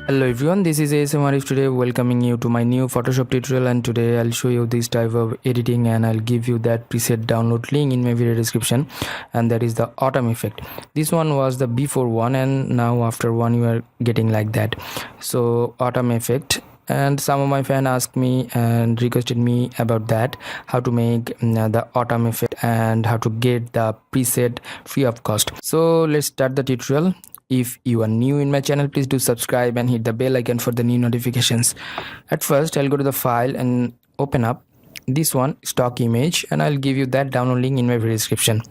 Hello everyone, this is ASM Arif today welcoming you to my new Photoshop tutorial, and today I'll show you this type of editing and I'll give you that preset download link in my video description, and that is the autumn effect. This one was the before one and now after one you are getting like that. So autumn effect, and some of my fans asked me and requested me about that, how to make the autumn effect and how to get the preset free of cost. So let's start the tutorial. If you are new in my channel, please do subscribe and hit the bell icon for the new notifications. At first, I'll go to the file and open up this one, stock image, and I'll give you that download link in my video description.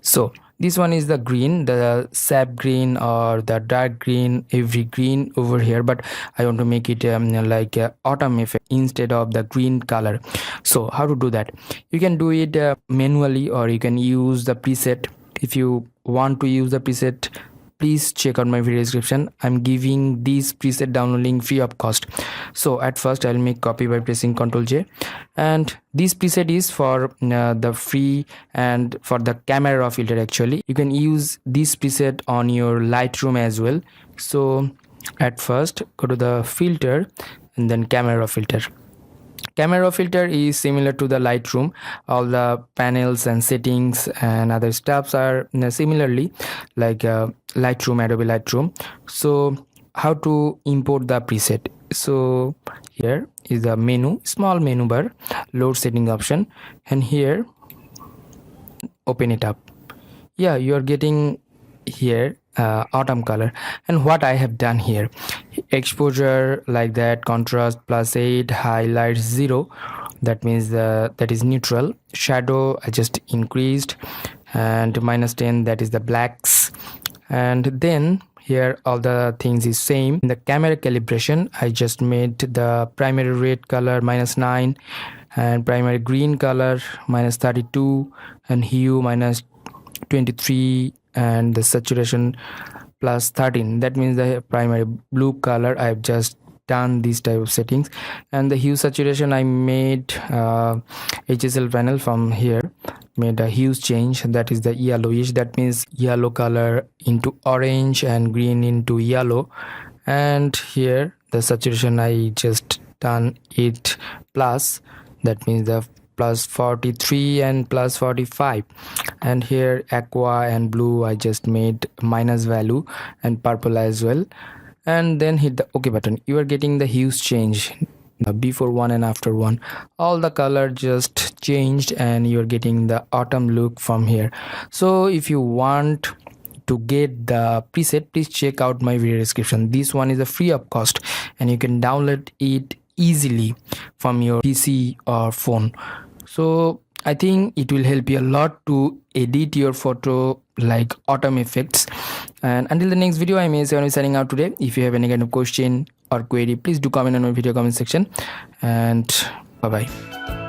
So this one is the green, the sap green or the dark green, every green over here, but I want to make it like autumn effect instead of the green color. So how to do that? You can do it manually, or you can use the preset. If you want to use the preset, please check out my video description. I'm giving this preset download link free of cost. So at first I'll make copy by pressing Ctrl J, and this preset is for the free and for the camera raw filter. Actually you can use this preset on your Lightroom as well. So at first go to the filter and then camera raw filter. Camera filter is similar to the Lightroom. All the panels and settings and other stuffs are similarly like Lightroom, Adobe Lightroom. So how to import the preset? So here is the menu, small menu bar, load setting option, and here open it up. Yeah, you are getting here autumn color, and what I have done here, exposure like that, contrast +8, highlight 0, that means that is neutral. Shadow I just increased, and -10, that is the blacks. And then here all the things is same. In the camera calibration I just made the primary red color -9 and primary green color -32 and hue -23 and the saturation +13. That means the primary blue color I've just done these type of settings. And the hue saturation I made HSL panel from here, made a hue change, that is the yellowish, that means yellow color into orange and green into yellow. And here the saturation I just done it plus, that means the +43 and +45. And here aqua and blue I just made minus value, and purple as well. And then hit the OK button. You are getting the hues change, the before one and after one. All the color just changed and you're getting the autumn look from here. So if you want to get the preset, please check out my video description. This one is a free of cost and you can download it easily from your PC or phone. So I think it will help you a lot to edit your photo like autumn effects. And until the next video, I'm ASM signing out today. If you have any kind of question or query, please do comment on my video comment section, and bye bye.